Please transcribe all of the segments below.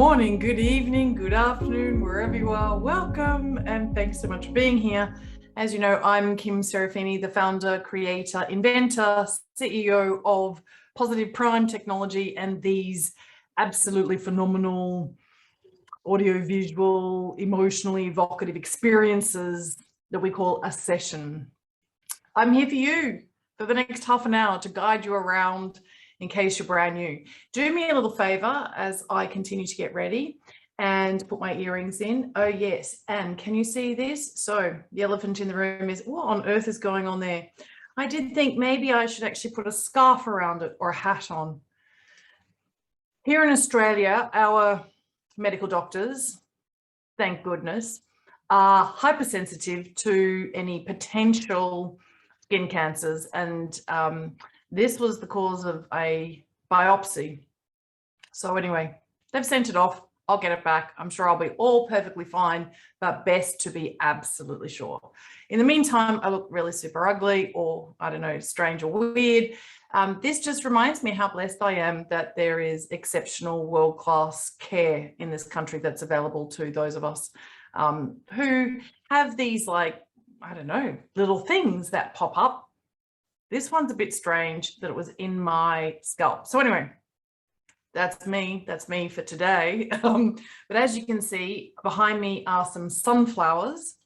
morning, good evening, good afternoon, wherever you are. Welcome and thanks so much for being here. As you know, I'm Kim Serafini, the founder, creator, inventor, CEO of Positive Prime Technology and these absolutely phenomenal audio-visual, emotionally evocative experiences that we call a session. I'm here for you for the next half an hour to guide you around in case you're brand new. Do me a little favor as I continue to get ready and put my earrings in. Oh yes, and can you see this? So the elephant in the room is, what on earth is going on there? I did think maybe I should actually put a scarf around it or a hat on. Here in Australia, our medical doctors, thank goodness, are hypersensitive to any potential skin cancers, and this was the cause of a biopsy. So anyway, they've sent it off. I'll get it back. I'm sure I'll be all perfectly fine, but best to be absolutely sure. In the meantime, I look really super ugly or, I don't know, strange or weird. This just reminds me how blessed I am that there is exceptional world-class care in this country that's available to those of us who have these, like, I don't know, little things that pop up. This one's a bit strange that it was in my scalp. So anyway, that's me for today. But as you can see, behind me are some sunflowers.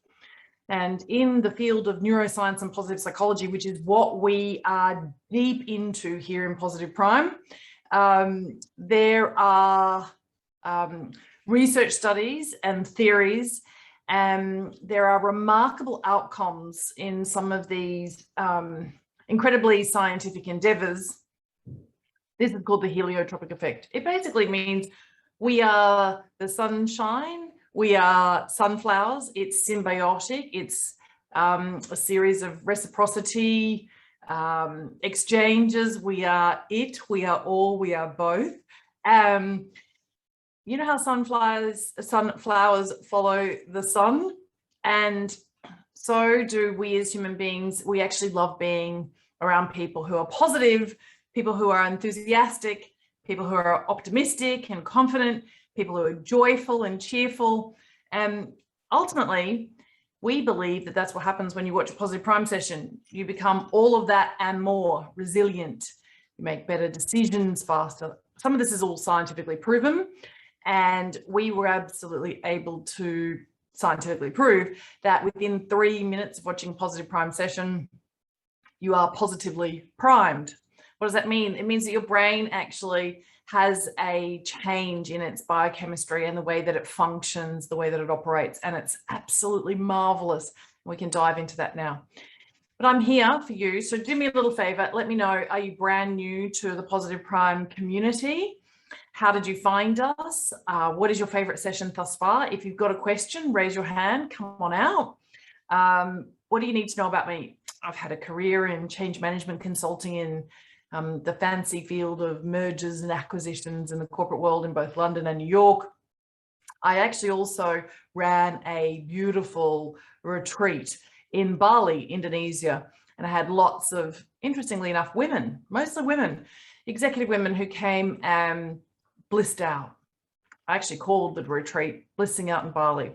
And in the field of neuroscience and positive psychology, which is what we are deep into here in Positive Prime, there are research studies and theories, and there are remarkable outcomes in some of these incredibly scientific endeavors. This is called the heliotropic effect. It basically means we are the sunshine, we are sunflowers, it's symbiotic, it's a series of reciprocity, exchanges, we are it, we are all, we are both. You know how sunflowers follow the sun, and so do we as human beings. We actually love being around people who are positive, people who are enthusiastic, people who are optimistic and confident, people who are joyful and cheerful. And ultimately, we believe that that's what happens when you watch a Positive Prime session. You become all of that and more: resilient, you make better decisions faster. Some of this is all scientifically proven, and we were absolutely able to scientifically prove that within 3 minutes of watching a Positive Prime session, you are positively primed. What does that mean? It means that your brain actually has a change in its biochemistry and the way that it functions, the way that it operates, and it's absolutely marvelous. We can dive into that now. But I'm here for you, so do me a little favor. Let me know, are you brand new to the Positive Prime community? How did you find us? What is your favorite session thus far? If you've got a question, raise your hand, come on out. What do you need to know about me? I've had a career in change management consulting in the fancy field of mergers and acquisitions in the corporate world in both London and New York. I actually also ran a beautiful retreat in Bali, Indonesia, and I had lots of, interestingly enough, women, mostly women, executive women who came and blissed out. I actually called the retreat Blissing Out in Bali.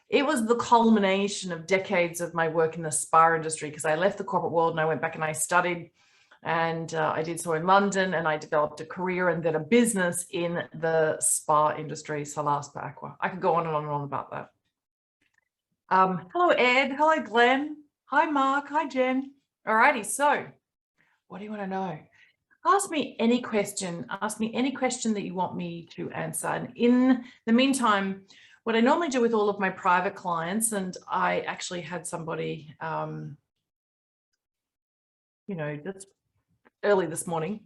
It was the culmination of decades of my work in the spa industry, because I left the corporate world and I went back and I studied, and I did so in London, and I developed a career and then a business in the spa industry, Salar Spa Aqua. I could go on and on and on about that. Hello, Ed. Hello, Glenn. Hi, Mark. Hi, Jen. Alrighty, so what do you want to know? Ask me any question. Ask me any question that you want me to answer. And in the meantime, what I normally do with all of my private clients, and I actually had somebody, just early this morning,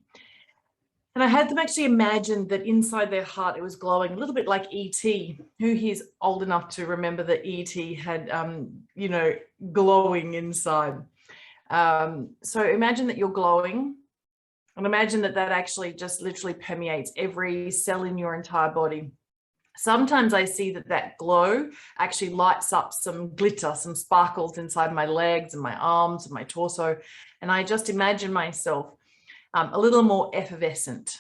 and I had them actually imagine that inside their heart it was glowing, a little bit like E.T. Who here's old enough to remember that E.T. had, glowing inside. So imagine that you're glowing, and imagine that that actually just literally permeates every cell in your entire body. Sometimes I see that that glow actually lights up some glitter, some sparkles inside my legs and my arms and my torso. And I just imagine myself a little more effervescent.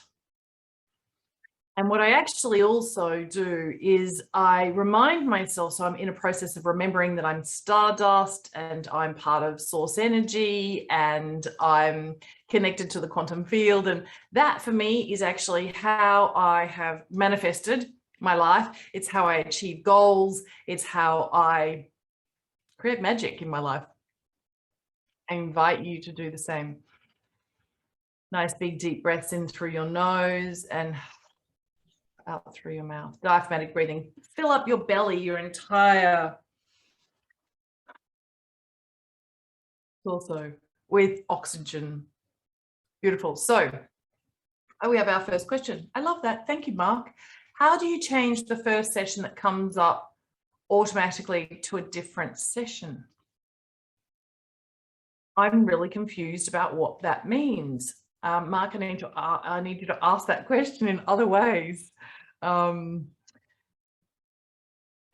And what I actually also do is I remind myself, so I'm in a process of remembering that I'm stardust and I'm part of source energy and I'm connected to the quantum field. And that for me is actually how I have manifested my life. It's how I achieve goals. It's how I create magic in my life. I invite you to do the same. Nice big deep breaths in through your nose and out through your mouth. Diaphragmatic breathing. Fill up your belly, your entire torso with oxygen. Beautiful. So we have our first question. I love that. Thank you, Mark. How do you change the first session that comes up automatically to a different session? I'm really confused about what that means. Mark, I need you to ask that question in other ways.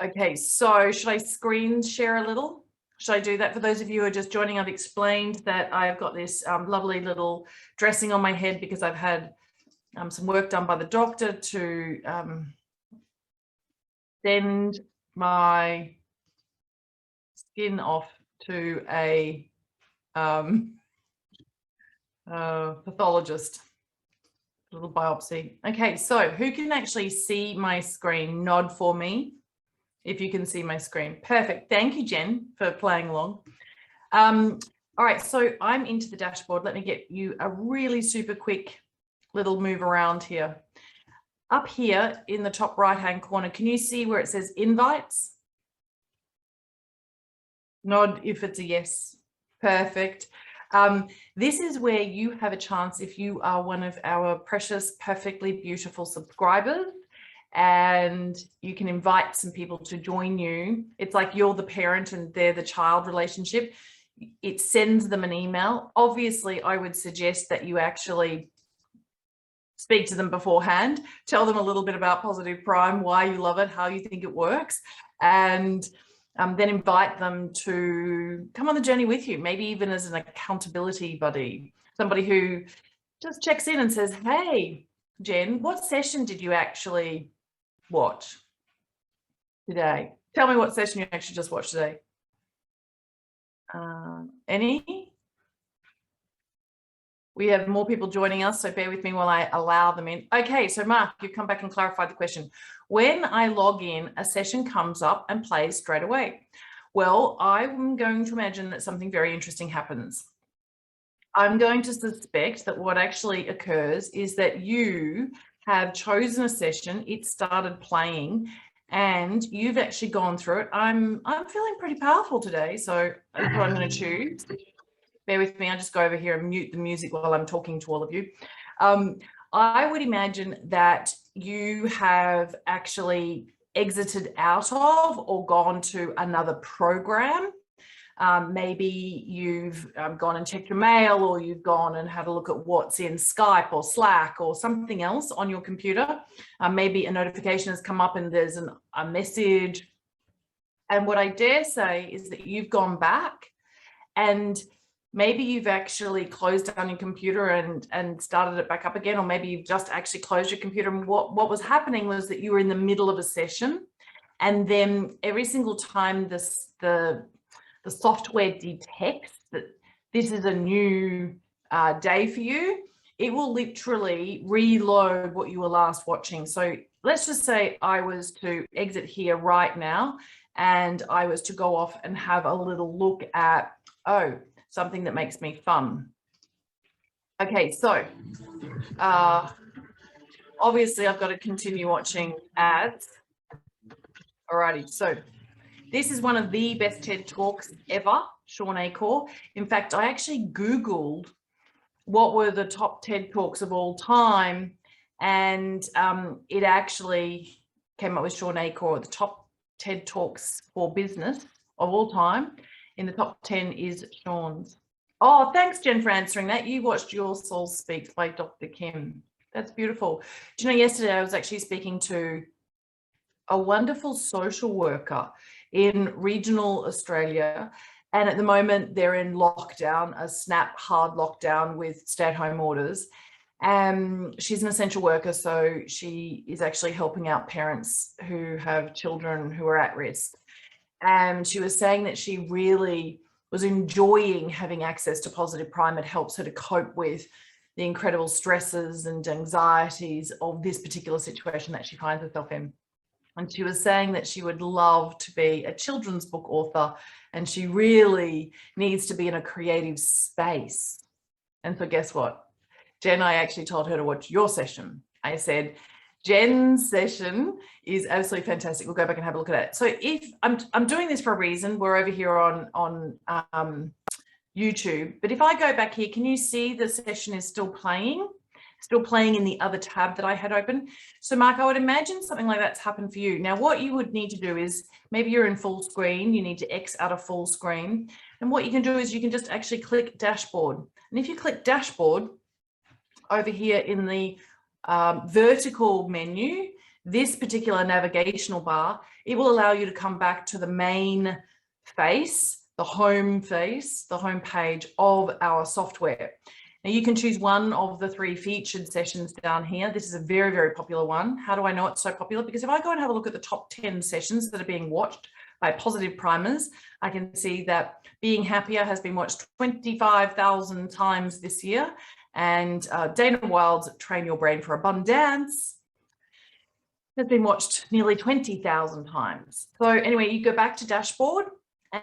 Okay, so should I screen share a little? Should I do that? For those of you who are just joining, I've explained that I've got this lovely little dressing on my head because I've had some work done by the doctor to send my skin off to a pathologist, little biopsy. Okay, so who can actually see my screen? Nod for me if you can see my screen. Perfect. Thank you, Jen, for playing along. All right, so I'm into the dashboard. Let me get you a really super quick little move around here. Up here in the top right-hand corner, can you see where it says invites? Nod if it's a yes. Perfect. This is where you have a chance, if you are one of our precious, perfectly beautiful subscribers, and you can invite some people to join you. It's like you're the parent and they're the child relationship. It sends them an email. Obviously, I would suggest that you actually speak to them beforehand, tell them a little bit about Positive Prime, why you love it, how you think it works, and then invite them to come on the journey with you, maybe even as an accountability buddy, somebody who just checks in and says, hey, Jen, what session did you actually watch today? Tell me what session you actually just watched today. Any? We have more people joining us, so bear with me while I allow them in. Okay, so Mark, you come back and clarify the question. When I log in, a session comes up and plays straight away. Well, I'm going to imagine that something very interesting happens. I'm going to suspect that what actually occurs is that you have chosen a session, it started playing, and you've actually gone through it. I'm feeling pretty powerful today, so that's what I'm going to choose. Bear with me, I'll just go over here and mute the music while I'm talking to all of you. I would imagine that you have actually exited out of or gone to another program. Maybe you've gone and checked your mail, or you've gone and had a look at what's in Skype or Slack or something else on your computer. Maybe a notification has come up and there's a message. And what I dare say is that you've gone back and maybe you've actually closed down your computer and started it back up again, or maybe you've just actually closed your computer. And what was happening was that you were in the middle of a session, and then every single time the software detects that this is a new day for you, it will literally reload what you were last watching. So let's just say I was to exit here right now and I was to go off and have a little look at, something that makes me fun. Okay, so obviously I've got to continue watching ads. Alrighty, so this is one of the best TED Talks ever, Sean Acor. In fact, I actually Googled what were the top TED Talks of all time, and it actually came up with Sean Acor, the top TED Talks for business of all time. In the top 10 is Sean's. Oh, thanks, Jen, for answering that. You watched Your Soul Speaks by Dr. Kim. That's beautiful. Do you know, yesterday I was actually speaking to a wonderful social worker in regional Australia. And at the moment they're in lockdown, a snap hard lockdown with stay-at-home orders. She's an essential worker, so she is actually helping out parents who have children who are at risk. And she was saying that she really was enjoying having access to Positive Prime. It helps her to cope with the incredible stresses and anxieties of this particular situation that she finds herself in. And she was saying that she would love to be a children's book author, and she really needs to be in a creative space. And so guess what? Jen, I actually told her to watch your session. I said, Jen's session is absolutely fantastic. We'll go back and have a look at it. So if I'm doing this for a reason, we're over here on YouTube, but if I go back here, can you see the session is still playing in the other tab that I had open? So Mark, I would imagine something like that's happened for you. Now, what you would need to do is, maybe you're in full screen, you need to X out of full screen. And what you can do is you can just actually click dashboard. And if you click dashboard over here in the vertical menu, this particular navigational bar, it will allow you to come back to the main face, the home page of our software. Now you can choose one of the 3 featured sessions down here. This is a very, very popular one. How do I know it's so popular? Because if I go and have a look at the top 10 sessions that are being watched by Positive Primers, I can see that Being Happier has been watched 25,000 times this year. And Dana Wild's Train Your Brain for Abundance has been watched nearly 20,000 times. So anyway, you go back to dashboard,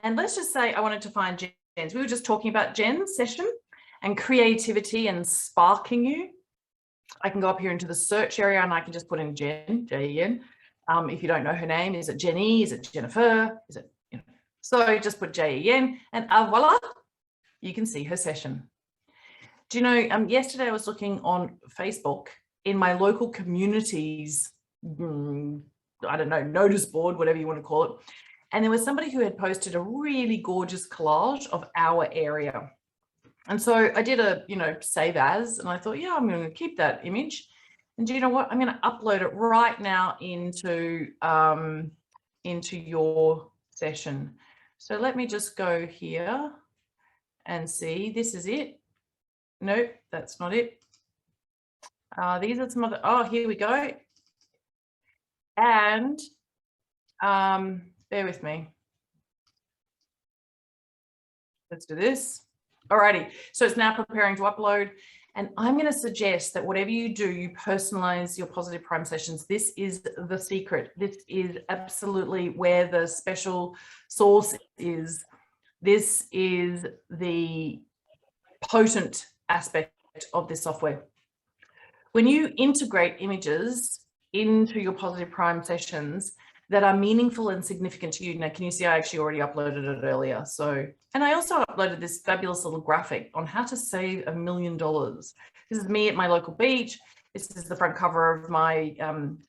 and let's just say I wanted to find Jen's. We were just talking about Jen's session and creativity and sparking you. I can go up here into the search area and I can just put in Jen, J-E-N. If you don't know her name, is it Jenny? Is it Jennifer? Is it, you know? So just put J-E-N and voila, you can see her session. Do you know, yesterday I was looking on Facebook in my local communities, I don't know, notice board, whatever you want to call it. And there was somebody who had posted a really gorgeous collage of our area. And so I did a, save as, and I thought, yeah, I'm going to keep that image. And do you know what? I'm going to upload it right now into your session. So let me just go here and see, this is it. Nope, that's not it. These are some other, oh, here we go. And bear with me. Let's do this. Alrighty, so it's now preparing to upload. And I'm going to suggest that whatever you do, you personalize your Positive Prime sessions. This is the secret. This is absolutely where the special sauce is. This is the potent aspect of this software. When you integrate images into your Positive Prime sessions that are meaningful and significant to you. Now, can you see I actually already uploaded it earlier? So, and I also uploaded this fabulous little graphic on how to save $1 million. This is me at my local beach. This is the front cover of my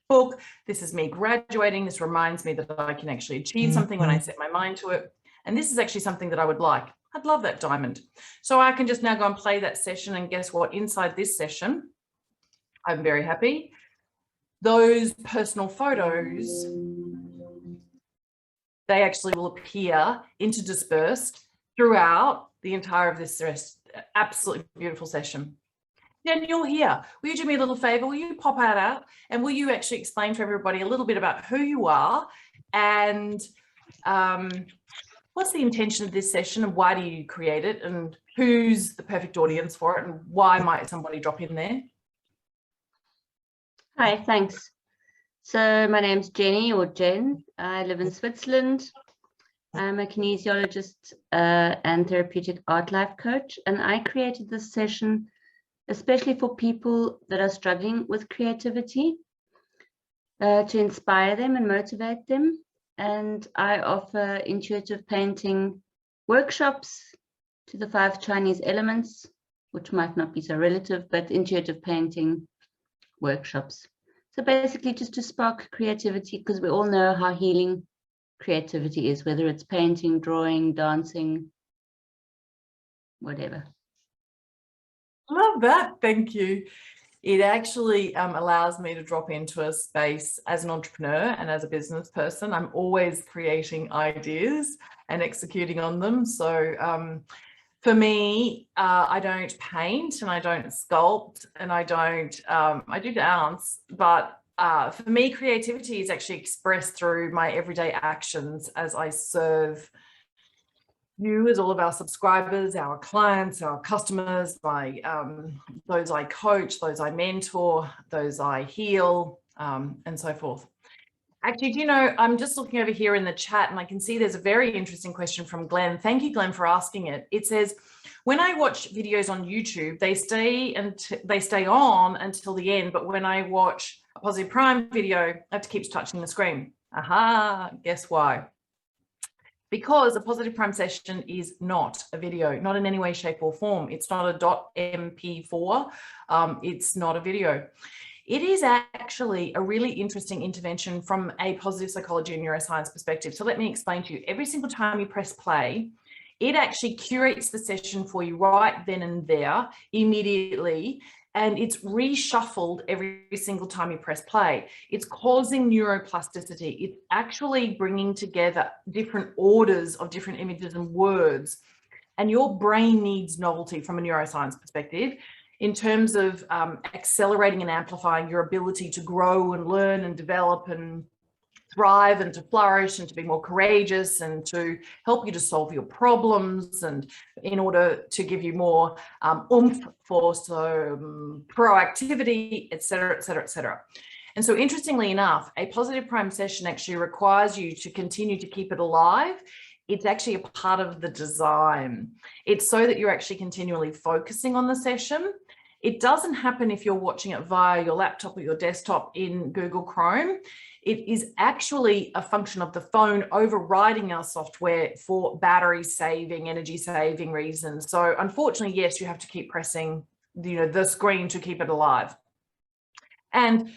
book. This is me graduating. This reminds me that I can actually achieve something when I set my mind to it. And this is actually something that I would like. I'd love that diamond. So I can just now go and play that session. And guess what? Inside this session, I'm very happy. Those personal photos, they actually will appear interdispersed throughout the entire of this absolutely beautiful session. Then you're here. Will you do me a little favor? Will you pop out and will you actually explain to everybody a little bit about who you are and what's the intention of this session and why do you create it and who's the perfect audience for it and why might somebody drop in there? Hi, thanks. So my name's Jenny or Jen. I live in Switzerland. I'm a kinesiologist and therapeutic art life coach, and I created this session especially for people that are struggling with creativity to inspire them and motivate them. And I offer intuitive painting workshops to the 5 Chinese elements, which might not be so relative, but intuitive painting workshops. So basically just to spark creativity, because we all know how healing creativity is, whether it's painting, drawing, dancing, whatever. Love that. Thank you. It actually allows me to drop into a space as an entrepreneur and as a business person. I'm always creating ideas and executing on them. So For me, I don't paint and I don't sculpt and I don't, I do dance, but for me, creativity is actually expressed through my everyday actions as I serve you as all of our subscribers, our clients, our customers, those I coach, those I mentor, those I heal, and so forth. Actually, do you know, I'm just looking over here in the chat and I can see there's a very interesting question from Glenn. Thank you, Glenn, for asking it. It says, when I watch videos on YouTube, they stay on until the end, but when I watch a Positive Prime video, I have to keep touching the screen. Aha, guess why? Because a Positive Prime session is not a video, not in any way, shape or form. It's not a .mp4, it's not a video. It is actually a really interesting intervention from a positive psychology and neuroscience perspective. So let me explain to you. Every single time you press play, it actually curates the session for you right then and there, immediately, and it's reshuffled every single time you press play. It's causing neuroplasticity. It's actually bringing together different orders of different images and words, and your brain needs novelty from a neuroscience perspective in terms of accelerating and amplifying your ability to grow and learn and develop and thrive and to flourish and to be more courageous and to help you to solve your problems, and in order to give you more oomph for proactivity, et cetera, et cetera, et cetera. And so interestingly enough, a Positive Prime session actually requires you to continue to keep it alive. It's actually a part of the design. It's so that you're actually continually focusing on the session. It doesn't happen if you're watching it via your laptop or your desktop in Google Chrome. It is actually a function of the phone overriding our software for battery saving, energy saving reasons. So unfortunately, yes, you have to keep pressing, the screen to keep it alive. And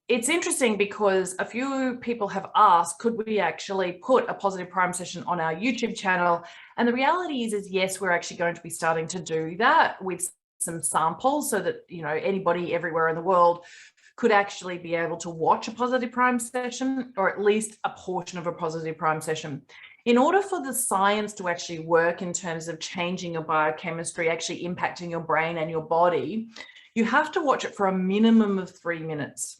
it's interesting because a few people have asked, could we actually put a Positive Prime session on our YouTube channel? And the reality is yes, we're actually going to be starting to do that with some samples so that, anybody everywhere in the world could actually be able to watch a Positive Prime session, or at least a portion of a Positive Prime session. In order for the science to actually work in terms of changing your biochemistry, actually impacting your brain and your body, you have to watch it for a minimum of 3 minutes.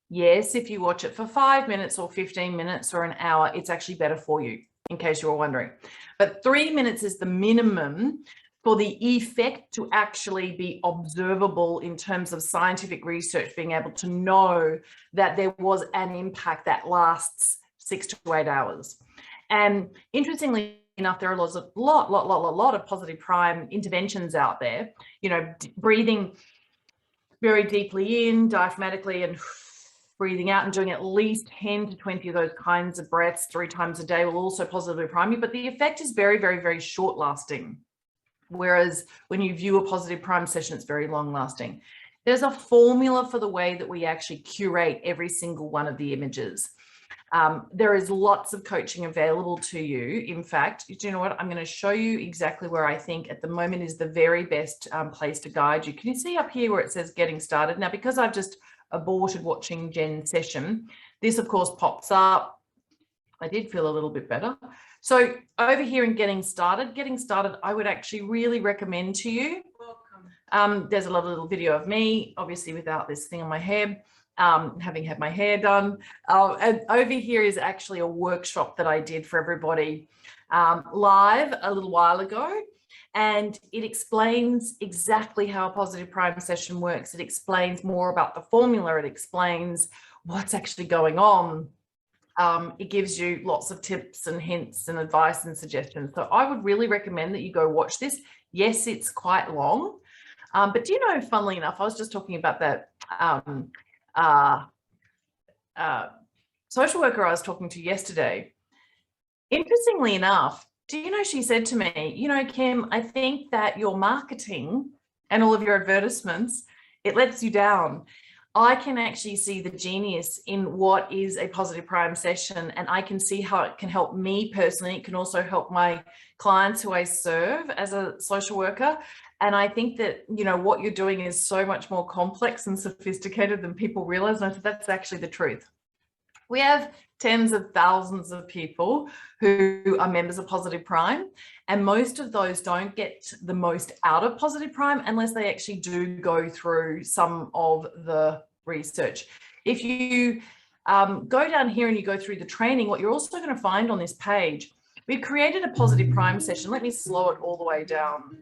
Yes, if you watch it for 5 minutes or 15 minutes or an hour, it's actually better for you, in case you were wondering. But 3 minutes is the minimum for the effect to actually be observable in terms of scientific research, being able to know that there was an impact that lasts 6 to 8 hours. And interestingly enough, there are a lot of Positive Prime interventions out there, breathing very deeply in, diaphragmatically, and breathing out and doing at least 10 to 20 of those kinds of breaths 3 times a day will also positively prime you, but the effect is very, very, very short lasting. Whereas when you view a Positive Prime session, it's very long lasting. There's a formula for the way that we actually curate every single one of the images. There is lots of coaching available to you. In fact, do you know what? I'm going to show you exactly where I think at the moment is the very best place to guide you. Can you see up here where it says getting started? Now, because I've just aborted watching Jen's session, this of course pops up. I did feel a little bit better. So over here in getting started, I would actually really recommend to you. There's a lovely little video of me, obviously without this thing on my head, having had my hair done. And over here is actually a workshop that I did for everybody live a little while ago. And it explains exactly how a Positive Prime session works. It explains more about the formula. It explains what's actually going on. It gives you lots of tips and hints and advice and suggestions. So I would really recommend that you go watch this. Yes, it's quite long, but do you know, funnily enough, I was just talking about that social worker I was talking to yesterday. Interestingly enough, do you know, she said to me, Kim, I think that your marketing and all of your advertisements, it lets you down. I can actually see the genius in what is a Positive Prime session, and I can see how it can help me personally. It can also help my clients who I serve as a social worker. And I think that, what you're doing is so much more complex and sophisticated than people realize. And I said, that's actually the truth. We have tens of thousands of people who are members of Positive Prime, and most of those don't get the most out of Positive Prime unless they actually do go through some of the research. If you go down here and you go through the training, what you're also going to find on this page, we've created a Positive Prime session. Let me slow it all the way down.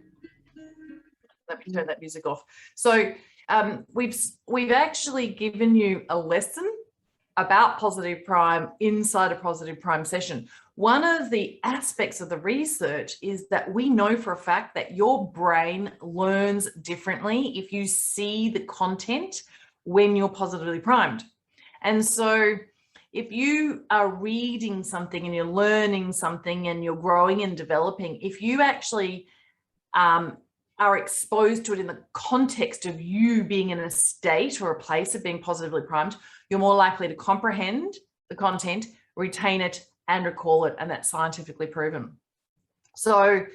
Let me turn that music off. So we've actually given you a lesson about Positive Prime inside a Positive Prime session. One of the aspects of the research is that we know for a fact that your brain learns differently if you see the content when you're positively primed. And so if you are reading something and you're learning something and you're growing and developing, if you actually are exposed to it in the context of you being in a state or a place of being positively primed, you're more likely to comprehend the content, retain it, and recall it, and that's scientifically proven. So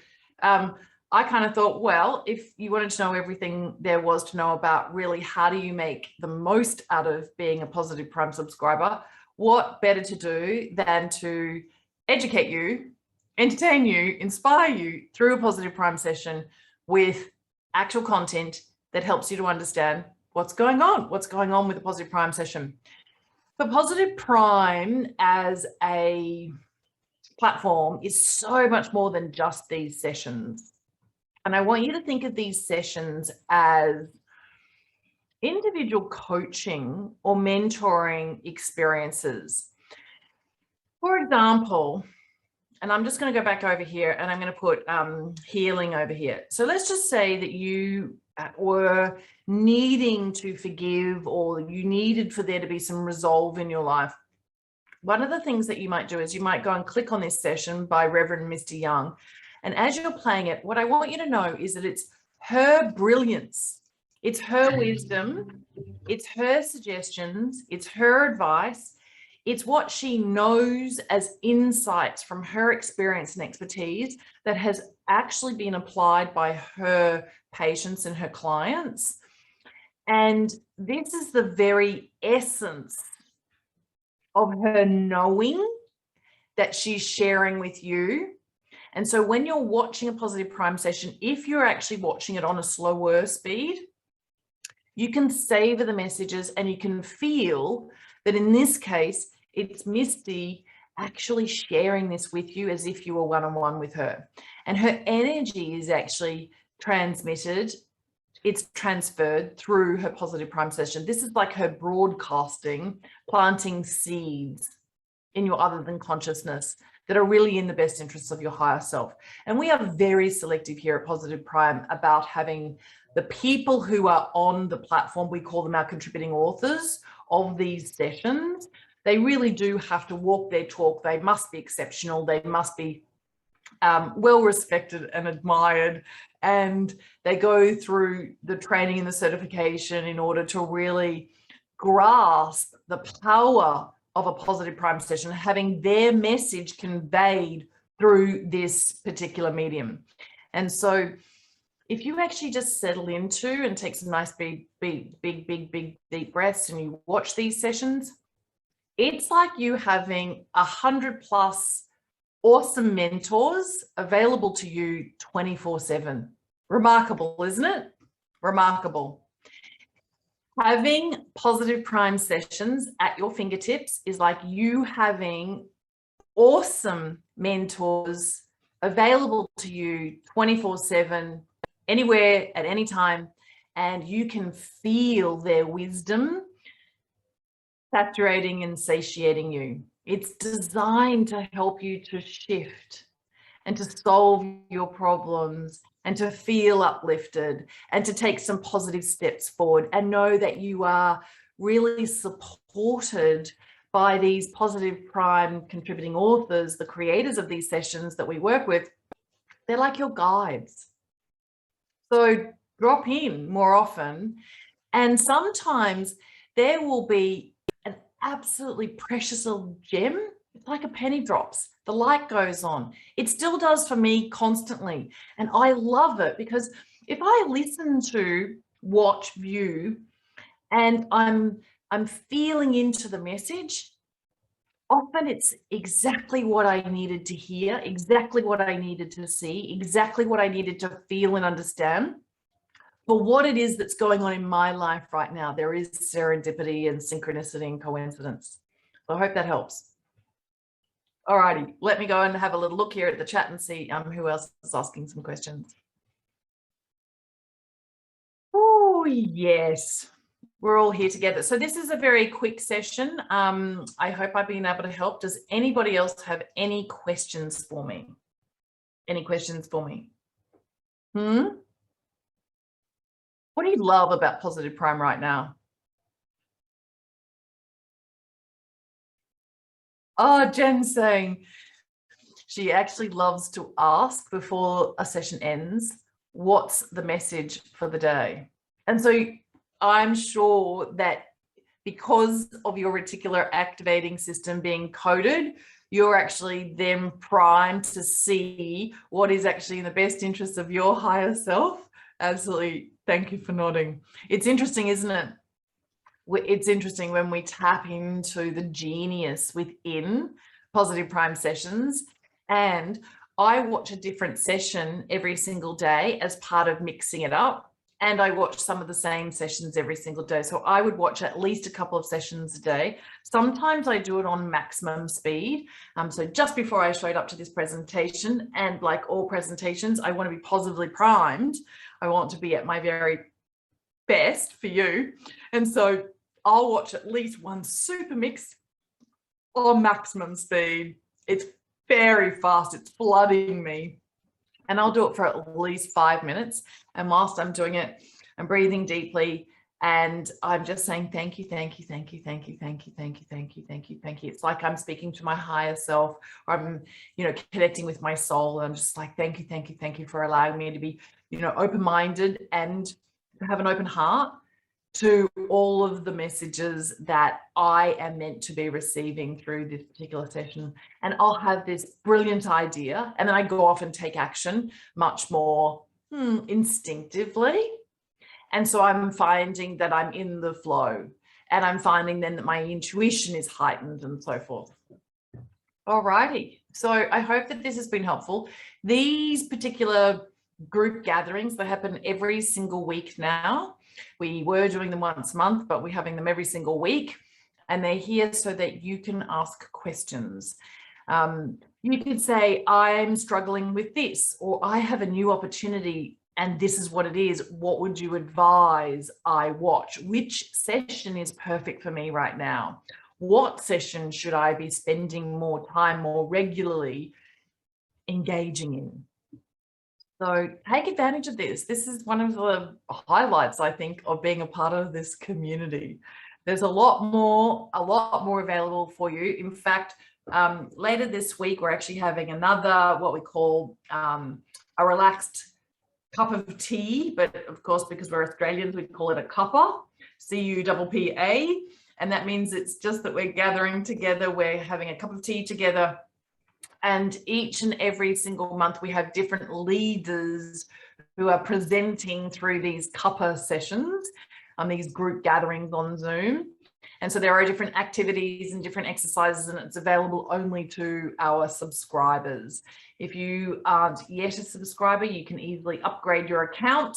I kind of thought, well, if you wanted to know everything there was to know about really how do you make the most out of being a Positive Prime subscriber, what better to do than to educate you, entertain you, inspire you through a Positive Prime session with actual content that helps you to understand what's going on with the Positive Prime session. The Positive Prime as a platform is so much more than just these sessions. And I want you to think of these sessions as individual coaching or mentoring experiences. For example, and I'm just going to go back over here and I'm going to put healing over here. So let's just say that you were needing to forgive, or you needed for there to be some resolve in your life. One of the things that you might do is you might go and click on this session by Reverend Mr. Young. And as you're playing it, what I want you to know is that it's her brilliance, it's her wisdom, it's her suggestions, it's her advice, it's what she knows as insights from her experience and expertise that has actually been applied by her patients and her clients. And this is the very essence of her knowing that she's sharing with you. And so when you're watching a Positive Prime session, if you're actually watching it on a slower speed, you can savor the messages and you can feel that in this case, it's Misty actually sharing this with you as if you were one-on-one with her. And her energy is actually transmitted, it's transferred through her Positive Prime session. This is like her broadcasting, planting seeds in your other than consciousness that are really in the best interests of your higher self. And we are very selective here at Positive Prime about having the people who are on the platform, we call them our contributing authors of these sessions. They really do have to walk their talk. They must be exceptional. They must be well respected and admired. And they go through the training and the certification in order to really grasp the power of a Positive Prime session, having their message conveyed through this particular medium. And so if you actually just settle into and take some nice big deep breaths and you watch these sessions, it's like you having 100+ awesome mentors available to you 24/7. Remarkable, isn't it? Remarkable. Having Positive Prime sessions at your fingertips is like you having awesome mentors available to you 24/7, anywhere, at any time, and you can feel their wisdom saturating and satiating you. It's designed to help you to shift and to solve your problems and to feel uplifted and to take some positive steps forward and know that you are really supported by these Positive Prime contributing authors, the creators of these sessions that we work with. They're like your guides. So drop in more often, and sometimes there will be an absolutely precious little gem. It's like a penny drops. The light goes on. It still does for me constantly. And I love it because if I listen to, watch, view, and I'm feeling into the message, often it's exactly what I needed to hear, exactly what I needed to see, exactly what I needed to feel and understand for what it is that's going on in my life right now. There is serendipity and synchronicity and coincidence. So I hope that helps. All righty, let me go and have a little look here at the chat and see who else is asking some questions. Oh, yes. We're all here together. So this is a very quick session. I hope I've been able to help. Does anybody else have any questions for me? Any questions for me? What do you love about Positive Prime right now? Oh, Jen's saying she actually loves to ask before a session ends, what's the message for the day? And so I'm sure that because of your reticular activating system being coded, you're actually then primed to see what is actually in the best interest of your higher self. Absolutely. Thank you for nodding. It's interesting, isn't it? It's interesting when we tap into the genius within Positive Prime sessions. And I watch a different session every single day as part of mixing it up. And I watch some of the same sessions every single day. So I would watch at least a couple of sessions a day. Sometimes I do it on maximum speed. So just before I showed up to this presentation, and like all presentations, I want to be positively primed. I want to be at my very best for you. And so I'll watch at least one super mix on maximum speed. It's very fast. It's flooding me. And I'll do it for at least 5 minutes. And whilst I'm doing it, I'm breathing deeply and I'm just saying, thank you, thank you, thank you, thank you, thank you, thank you, thank you, thank you, thank you. It's like I'm speaking to my higher self, or I'm, connecting with my soul. And I'm just like, thank you, thank you, thank you for allowing me to be, open-minded and to have an open heart to all of the messages that I am meant to be receiving through this particular session. And I'll have this brilliant idea, and then I go off and take action much more instinctively. And so I'm finding that I'm in the flow, and I'm finding then that my intuition is heightened and so forth. All righty. So I hope that this has been helpful. These particular group gatherings, they happen every single week now. We were doing them once a month, but we're having them every single week. And they're here so that you can ask questions. You could say, I'm struggling with this, or I have a new opportunity and this is what it is. What would you advise I watch? Which session is perfect for me right now? What session should I be spending more time, more regularly engaging in? So take advantage of this. This is one of the highlights, I think, of being a part of this community. There's a lot more available for you. In fact, later this week, we're actually having another, what we call a relaxed cup of tea, but of course, because we're Australians, we call it a cuppa, C-U-P-P-A. And that means it's just that we're gathering together, we're having a cup of tea together. And each and every single month, we have different leaders who are presenting through these cuppa sessions, these group gatherings on Zoom. And so there are different activities and different exercises, and it's available only to our subscribers. If you aren't yet a subscriber, you can easily upgrade your account.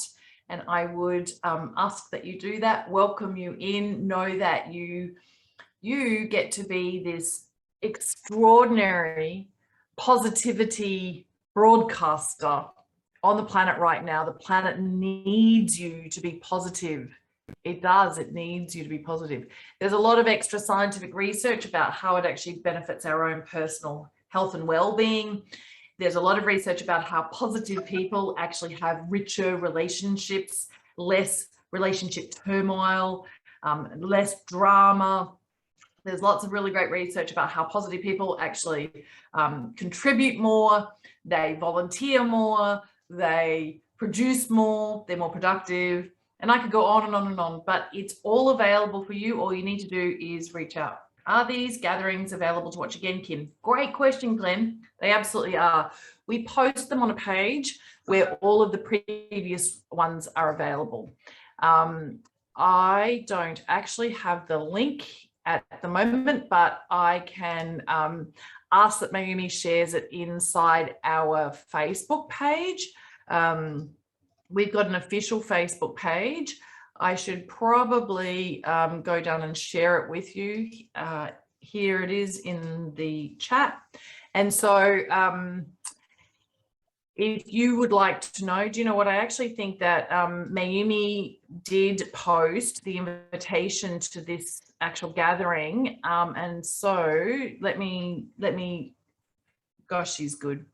And I would ask that you do that, welcome you in, know that you get to be this extraordinary positivity broadcaster on the planet right now. The planet needs you to be positive. It does. It needs you to be positive. There's a lot of extra scientific research about how it actually benefits our own personal health and well-being. There's a lot of research about how positive people actually have richer relationships, less relationship turmoil, less drama. There's lots of really great research about how positive people actually contribute more, they volunteer more, they produce more, they're more productive. And I could go on and on and on, but it's all available for you. All you need to do is reach out. Are these gatherings available to watch again, Kim? Great question, Glenn. They absolutely are. We post them on a page where all of the previous ones are available. I don't actually have the link at the moment, but I can ask that Mayumi shares it inside our Facebook page. We've got an official Facebook page. I should probably go down and share it with you. Here it is in the chat. And so if you would like to know, do you know what? I actually think that Mayumi did post the invitation to this actual gathering. And so let me, gosh, she's good.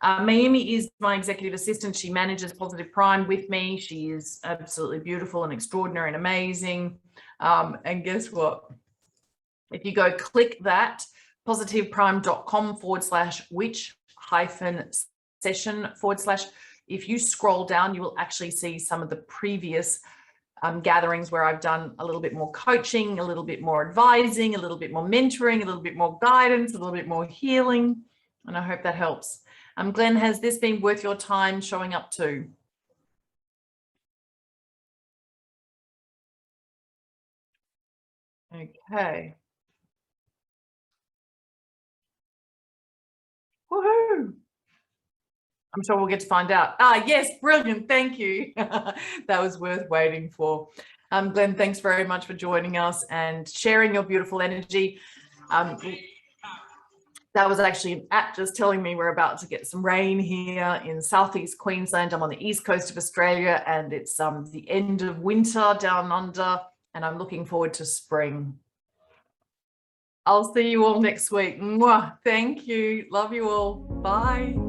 Mayumi is my executive assistant. She manages Positive Prime with me. She is absolutely beautiful and extraordinary and amazing. And guess what? If you go click that, positiveprime.com/which-session/ if you scroll down, you will actually see some of the previous gatherings where I've done a little bit more coaching, a little bit more advising, a little bit more mentoring, a little bit more guidance, a little bit more healing. And I hope that helps. Glenn, has this been worth your time showing up to? Okay. Woohoo! I'm sure we'll get to find out. Yes, brilliant. Thank you. That was worth waiting for. Glenn, thanks very much for joining us and sharing your beautiful energy. That was actually an app just telling me we're about to get some rain here in southeast Queensland. I'm on the east coast of Australia, and it's the end of winter down under, and I'm looking forward to spring. I'll see you all next week. Mwah. Thank you. Love you all. Bye.